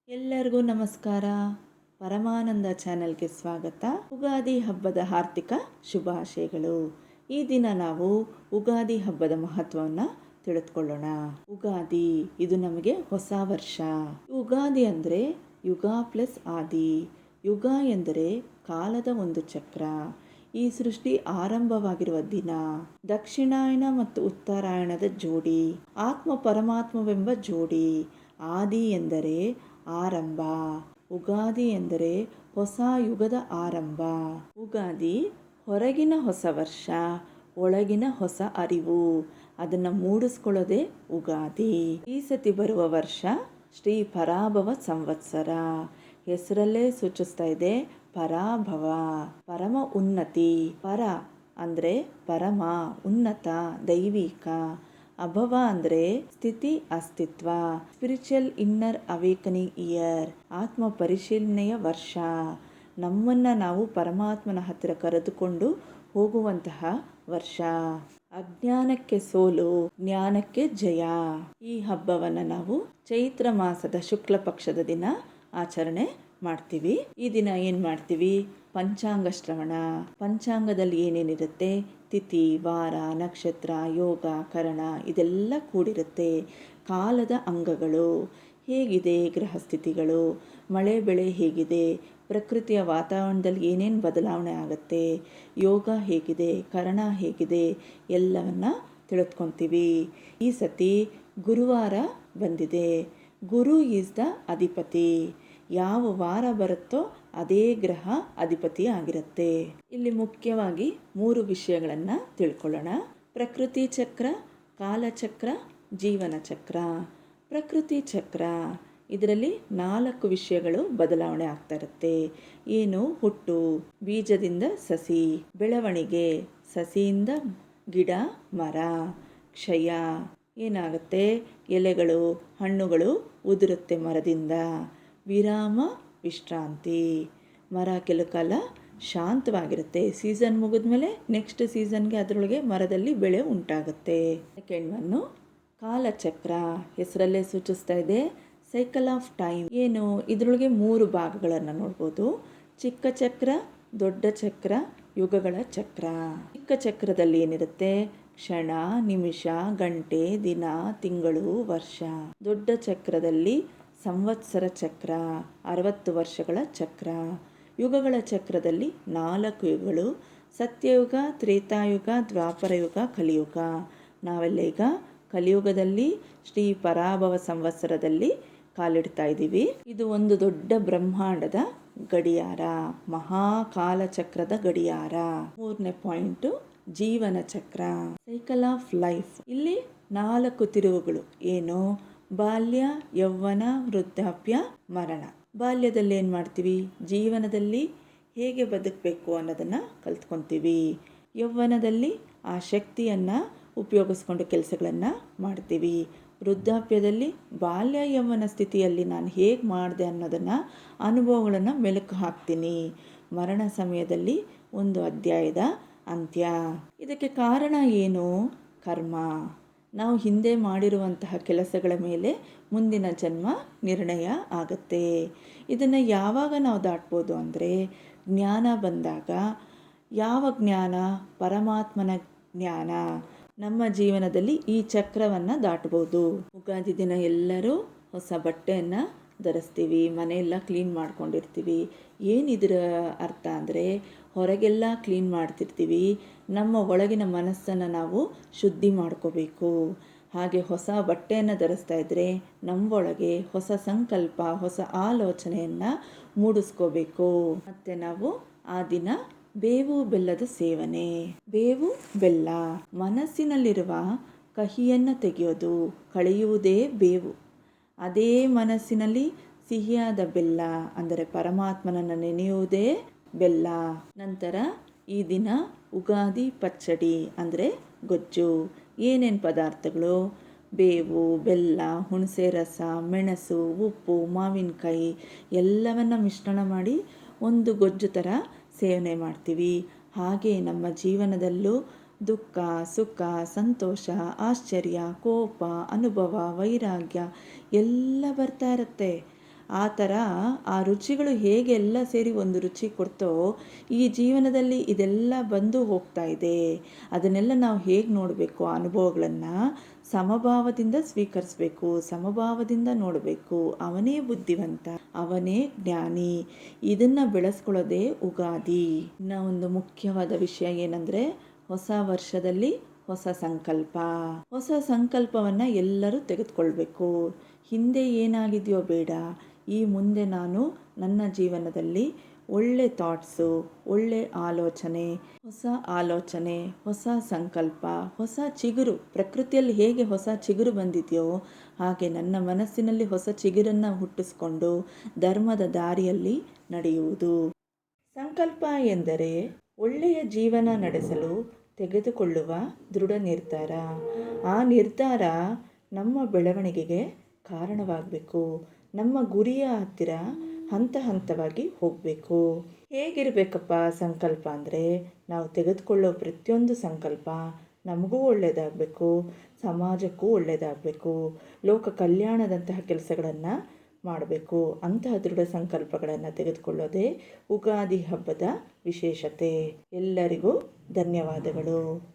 ಎಲ್ಲರಿಗೂ ನಮಸ್ಕಾರ. ಪರಮಾನಂದ ಚಾನೆಲ್ಗೆ ಸ್ವಾಗತ. ಉಗಾದಿ ಹಬ್ಬದ ಹಾರ್ದಿಕ ಶುಭಾಶಯಗಳು. ಈ ದಿನ ನಾವು ಉಗಾದಿ ಹಬ್ಬದ ಮಹತ್ವವನ್ನು ತಿಳಿದುಕೊಳ್ಳೋಣ. ಉಗಾದಿ ಇದು ನಮಗೆ ಹೊಸ ವರ್ಷ. ಉಗಾದಿ ಅಂದರೆ ಯುಗ ಪ್ಲಸ್ ಆದಿ. ಯುಗ ಎಂದರೆ ಕಾಲದ ಒಂದು ಚಕ್ರ. ಈ ಸೃಷ್ಟಿ ಆರಂಭವಾಗಿರುವ ದಿನ. ದಕ್ಷಿಣಾಯನ ಮತ್ತು ಉತ್ತರಾಯಣದ ಜೋಡಿ, ಆತ್ಮ ಪರಮಾತ್ಮವೆಂಬ ಜೋಡಿ. ಆದಿ ಎಂದರೆ ಆರಂಭ. ಉಗಾದಿ ಎಂದರೆ ಹೊಸ ಯುಗದ ಆರಂಭ. ಉಗಾದಿ ಹೊರಗಿನ ಹೊಸ ವರ್ಷ, ಒಳಗಿನ ಹೊಸ ಅರಿವು. ಅದನ್ನು ಮೂಡಿಸ್ಕೊಳ್ಳೋದೇ ಉಗಾದಿ. ಈ ಸತಿ ಬರುವ ವರ್ಷ ಶ್ರೀ ಪರಾಭವ ಸಂವತ್ಸರ. ಹೆಸರಲ್ಲೇ ಸೂಚಿಸ್ತಾ ಇದೆ ಪರಾಭವ, ಪರಮ ಉನ್ನತಿ. ಪರ ಅಂದರೆ ಪರಮ, ಉನ್ನತ, ದೈವಿಕ. ಅಭವ ಅಂದರೆ ಸ್ಥಿತಿ, ಅಸ್ತಿತ್ವ. ಸ್ಪಿರಿಚುವಲ್ ಇನ್ನರ್ ಅವೇಕನಿಂಗ್ ಇಯರ್, ಆತ್ಮ ಪರಿಶೀಲನೆಯ ವರ್ಷ. ನಮ್ಮನ್ನು ನಾವು ಪರಮಾತ್ಮನ ಹತ್ತಿರ ಕರೆದುಕೊಂಡು ಹೋಗುವಂತಹ ವರ್ಷ. ಅಜ್ಞಾನಕ್ಕೆ ಸೋಲು, ಜ್ಞಾನಕ್ಕೆ ಜಯ. ಈ ಹಬ್ಬವನ್ನು ನಾವು ಚೈತ್ರ ಮಾಸದ ಶುಕ್ಲ ಪಕ್ಷದ ದಿನ ಆಚರಣೆ ಮಾಡ್ತೀವಿ. ಈ ದಿನ ಏನು ಮಾಡ್ತೀವಿ? ಪಂಚಾಂಗ ಶ್ರವಣ. ಪಂಚಾಂಗದಲ್ಲಿ ಏನೇನಿರುತ್ತೆ? ತಿಥಿ, ವಾರ, ನಕ್ಷತ್ರ, ಯೋಗ, ಕರಣ ಇದೆಲ್ಲ ಕೂಡಿರುತ್ತೆ. ಕಾಲದ ಅಂಗಗಳು ಹೇಗಿದೆ, ಗ್ರಹ ಸ್ಥಿತಿಗಳು, ಮಳೆ ಬೆಳೆ ಹೇಗಿದೆ, ಪ್ರಕೃತಿಯ ವಾತಾವರಣದಲ್ಲಿ ಏನೇನು ಬದಲಾವಣೆ ಆಗುತ್ತೆ, ಯೋಗ ಹೇಗಿದೆ, ಕರಣ ಹೇಗಿದೆ, ಎಲ್ಲವನ್ನ ತಿಳಿದುಕೊತೀವಿ. ಈ ಸತಿ ಗುರುವಾರ ಬಂದಿದೆ. ಗುರು ಈಸ್ ದ ಅಧಿಪತಿ. ಯಾವ ವಾರ ಬರುತ್ತೋ ಅದೇ ಗ್ರಹ ಅಧಿಪತಿ ಆಗಿರುತ್ತೆ. ಇಲ್ಲಿ ಮುಖ್ಯವಾಗಿ 3 ವಿಷಯಗಳನ್ನು ತಿಳ್ಕೊಳ್ಳೋಣ. ಪ್ರಕೃತಿ ಚಕ್ರ, ಕಾಲಚಕ್ರ, ಜೀವನ ಚಕ್ರ. ಪ್ರಕೃತಿ ಚಕ್ರ ಇದರಲ್ಲಿ 4 ವಿಷಯಗಳು ಬದಲಾವಣೆ ಆಗ್ತಾ ಇರುತ್ತೆ. ಏನು? ಹುಟ್ಟು, ಬೀಜದಿಂದ ಸಸಿ, ಬೆಳವಣಿಗೆ, ಸಸಿಯಿಂದ ಗಿಡ, ಮರ. ಕ್ಷಯ ಏನಾಗುತ್ತೆ? ಎಲೆಗಳು, ಹಣ್ಣುಗಳು ಉದುರುತ್ತೆ ಮರದಿಂದ. ವಿರಾಮ, ವಿಶ್ರಾಂತಿ. ಮರ ಕೆಲವು ಕಾಲ ಶಾಂತವಾಗಿರುತ್ತೆ. ಸೀಸನ್ ಮುಗಿದ್ಮೇಲೆ ನೆಕ್ಸ್ಟ್ ಸೀಸನ್ಗೆ ಅದರೊಳಗೆ ಮರದಲ್ಲಿ ಬೆಳೆ ಉಂಟಾಗುತ್ತೆ. ಸೆಕೆಂಡ್ ಒನ್ನು ಕಾಲಚಕ್ರ. ಹೆಸರಲ್ಲೇ ಸೂಚಿಸ್ತಾ ಇದೆ ಸೈಕಲ್ ಆಫ್ ಟೈಮ್. ಏನು? ಇದರೊಳಗೆ 3 ಭಾಗಗಳನ್ನು ನೋಡ್ಬೋದು. ಚಿಕ್ಕ ಚಕ್ರ, ದೊಡ್ಡ ಚಕ್ರ, ಯುಗಗಳ ಚಕ್ರ. ಚಿಕ್ಕ ಚಕ್ರದಲ್ಲಿ ಏನಿರುತ್ತೆ? ಕ್ಷಣ, ನಿಮಿಷ, ಗಂಟೆ, ದಿನ, ತಿಂಗಳು, ವರ್ಷ. ದೊಡ್ಡ ಚಕ್ರದಲ್ಲಿ ಸಂವತ್ಸರ ಚಕ್ರ, 60 ವರ್ಷಗಳ ಚಕ್ರ. ಯುಗಗಳ ಚಕ್ರದಲ್ಲಿ 4 ಯುಗಗಳು: ಸತ್ಯಯುಗ, ತ್ರೇತಾಯುಗ, ದ್ವಾಪರ ಯುಗ, ಕಲಿಯುಗ. ನಾವೆಲ್ಲ ಈಗ ಕಲಿಯುಗದಲ್ಲಿ ಶ್ರೀ ಪರಾಭವ ಸಂವತ್ಸರದಲ್ಲಿ ಕಾಲಿಡ್ತಾ ಇದ್ದೀವಿ. ಇದು ಒಂದು ದೊಡ್ಡ ಬ್ರಹ್ಮಾಂಡದ ಗಡಿಯಾರ, ಮಹಾಕಾಲಚಕ್ರದ ಗಡಿಯಾರ. 3ನೇ ಪಾಯಿಂಟು ಜೀವನ ಚಕ್ರ, ಸೈಕಲ್ ಆಫ್ ಲೈಫ್. ಇಲ್ಲಿ 4 ತಿರುವುಗಳು. ಏನು? ಬಾಲ್ಯ, ಯೌವನ, ವೃದ್ಧಾಪ್ಯ, ಮರಣ. ಬಾಲ್ಯದಲ್ಲಿ ಏನು ಮಾಡ್ತೀವಿ? ಜೀವನದಲ್ಲಿ ಹೇಗೆ ಬದುಕಬೇಕು ಅನ್ನೋದನ್ನು ಕಲ್ತ್ಕೊತೀವಿ. ಯೌವನದಲ್ಲಿ ಆ ಶಕ್ತಿಯನ್ನು ಉಪಯೋಗಿಸ್ಕೊಂಡು ಕೆಲಸಗಳನ್ನು ಮಾಡ್ತೀವಿ. ವೃದ್ಧಾಪ್ಯದಲ್ಲಿ ಬಾಲ್ಯ ಯೌವನ ಸ್ಥಿತಿಯಲ್ಲಿ ನಾನು ಹೇಗೆ ಮಾಡಿದೆ ಅನ್ನೋದನ್ನು, ಅನುಭವಗಳನ್ನು ಮೆಲುಕು ಹಾಕ್ತೀನಿ. ಮರಣ ಸಮಯದಲ್ಲಿ ಒಂದು ಅಧ್ಯಾಯದ ಅಂತ್ಯ. ಇದಕ್ಕೆ ಕಾರಣ ಏನು? ಕರ್ಮ. ನಾವು ಹಿಂದೆ ಮಾಡಿರುವಂತಹ ಕೆಲಸಗಳ ಮೇಲೆ ಮುಂದಿನ ಜನ್ಮ ನಿರ್ಣಯ ಆಗುತ್ತೆ. ಇದನ್ನು ಯಾವಾಗ ನಾವು ದಾಟ್ಬೋದು ಅಂದರೆ ಜ್ಞಾನ ಬಂದಾಗ. ಯಾವ ಜ್ಞಾನ? ಪರಮಾತ್ಮನ ಜ್ಞಾನ. ನಮ್ಮ ಜೀವನದಲ್ಲಿ ಈ ಚಕ್ರವನ್ನು ದಾಟ್ಬೋದು. ಉಗಾದಿ ದಿನ ಎಲ್ಲರೂ ಹೊಸ ಬಟ್ಟೆಯನ್ನು ಧರಿಸ್ತೀವಿ, ಮನೆಯೆಲ್ಲ ಕ್ಲೀನ್ ಮಾಡ್ಕೊಂಡಿರ್ತೀವಿ. ಏನಿದರ ಅರ್ಥ ಅಂದರೆ ಹೊರಗೆಲ್ಲ ಕ್ಲೀನ್ ಮಾಡ್ತಿರ್ತೀವಿ, ನಮ್ಮ ಒಳಗಿನ ಮನಸ್ಸನ್ನು ನಾವು ಶುದ್ಧಿ ಮಾಡ್ಕೋಬೇಕು. ಹಾಗೆ ಹೊಸ ಬಟ್ಟೆಯನ್ನು ಧರಿಸ್ತಾ ಇದ್ದರೆ ನಮ್ಮೊಳಗೆ ಹೊಸ ಸಂಕಲ್ಪ, ಹೊಸ ಆಲೋಚನೆಯನ್ನು ಮೂಡಿಸ್ಕೋಬೇಕು. ಮತ್ತು ನಾವು ಆ ದಿನ ಬೇವು ಬೆಲ್ಲದ ಸೇವನೆ. ಬೇವು ಬೆಲ್ಲ ಮನಸ್ಸಿನಲ್ಲಿರುವ ಕಹಿಯನ್ನು ತೆಗೆಯೋದು, ಕಳೆಯುವುದೇ ಬೇವು. ಅದೇ ಮನಸ್ಸಿನಲ್ಲಿ ಸಿಹಿಯಾದ ಬೆಲ್ಲ ಅಂದರೆ ಪರಮಾತ್ಮನನ್ನು ನೆನೆಯುವುದೇ ಬೆಲ್ಲ. ನಂತರ ಈ ದಿನ ಉಗಾದಿ ಪಚ್ಚಡಿ ಅಂದರೆ ಗೊಜ್ಜು. ಏನೇನು ಪದಾರ್ಥಗಳು? ಬೇವು, ಬೆಲ್ಲ, ಹುಣಸೆ ರಸ, ಮೆಣಸು, ಉಪ್ಪು, ಮಾವಿನಕಾಯಿ ಎಲ್ಲವನ್ನು ಮಿಶ್ರಣ ಮಾಡಿ ಒಂದು ಗೊಜ್ಜು ಥರ ಸೇವನೆ ಮಾಡ್ತೀವಿ. ಹಾಗೆ ನಮ್ಮ ಜೀವನದಲ್ಲೂ ದುಃಖ, ಸುಖ, ಸಂತೋಷ, ಆಶ್ಚರ್ಯ, ಕೋಪ, ಅನುಭವ, ವೈರಾಗ್ಯ ಎಲ್ಲ ಬರ್ತಾ ಇರುತ್ತೆ. ಆ ಥರ ಆ ರುಚಿಗಳು ಹೇಗೆ ಎಲ್ಲ ಸೇರಿ ಒಂದು ರುಚಿ ಕೊಡ್ತೋ, ಈ ಜೀವನದಲ್ಲಿ ಇದೆಲ್ಲ ಬಂದು ಹೋಗ್ತಾ ಇದೆ. ಅದನ್ನೆಲ್ಲ ನಾವು ಹೇಗೆ ನೋಡಬೇಕು, ಆ ಅನುಭವಗಳನ್ನು ಸಮಭಾವದಿಂದ ಸ್ವೀಕರಿಸಬೇಕು, ಸಮಭಾವದಿಂದ ನೋಡಬೇಕು. ಅವನೇ ಬುದ್ಧಿವಂತ, ಅವನೇ ಜ್ಞಾನಿ. ಇದನ್ನು ಬೆಳೆಸ್ಕೊಳ್ಳೋದೇ ಉಗಾದಿ. ಇನ್ನು ಒಂದು ಮುಖ್ಯವಾದ ವಿಷಯ ಏನಂದರೆ, ಹೊಸ ವರ್ಷದಲ್ಲಿ ಹೊಸ ಸಂಕಲ್ಪ. ಹೊಸ ಸಂಕಲ್ಪವನ್ನು ಎಲ್ಲರೂ ತೆಗೆದುಕೊಳ್ಬೇಕು. ಹಿಂದೆ ಏನಾಗಿದೆಯೋ ಬೇಡ, ಈ ಮುಂದೆ ನಾನು ನನ್ನ ಜೀವನದಲ್ಲಿ ಒಳ್ಳೆ ಥಾಟ್ಸು, ಒಳ್ಳೆ ಆಲೋಚನೆ, ಹೊಸ ಸಂಕಲ್ಪ, ಹೊಸ ಚಿಗುರು. ಪ್ರಕೃತಿಯಲ್ಲಿ ಹೇಗೆ ಹೊಸ ಚಿಗುರು ಬಂದಿದೆಯೋ ಹಾಗೆ ನನ್ನ ಮನಸ್ಸಿನಲ್ಲಿ ಹೊಸ ಚಿಗುರನ್ನು ಹುಟ್ಟಿಸ್ಕೊಂಡು ಧರ್ಮದ ದಾರಿಯಲ್ಲಿ ನಡೆಯುವುದು. ಸಂಕಲ್ಪ ಎಂದರೆ ಒಳ್ಳೆಯ ಜೀವನ ನಡೆಸಲು ತೆಗೆದುಕೊಳ್ಳುವ ದೃಢ ನಿರ್ಧಾರ. ಆ ನಿರ್ಧಾರ ನಮ್ಮ ಬೆಳವಣಿಗೆಗೆ ಕಾರಣವಾಗಬೇಕು. ನಮ್ಮ ಗುರಿಯ ಹತ್ತಿರ ಹಂತ ಹಂತವಾಗಿ ಹೋಗಬೇಕು. ಹೇಗಿರಬೇಕಪ್ಪ ಸಂಕಲ್ಪ ಅಂದರೆ, ನಾವು ತೆಗೆದುಕೊಳ್ಳೋ ಪ್ರತಿಯೊಂದು ಸಂಕಲ್ಪ ನಮಗೂ ಒಳ್ಳೆಯದಾಗಬೇಕು, ಸಮಾಜಕ್ಕೂ ಒಳ್ಳೆಯದಾಗಬೇಕು, ಲೋಕ ಕಲ್ಯಾಣದಂತಹ ಕೆಲಸಗಳನ್ನು ಮಾಡಬೇಕು. ಅಂತಹ ದೃಢ ಸಂಕಲ್ಪಗಳನ್ನು ತೆಗೆದುಕೊಳ್ಳೋದೇ ಉಗಾದಿ ಹಬ್ಬದ ವಿಶೇಷತೆ. ಎಲ್ಲರಿಗೂ ಧನ್ಯವಾದಗಳು.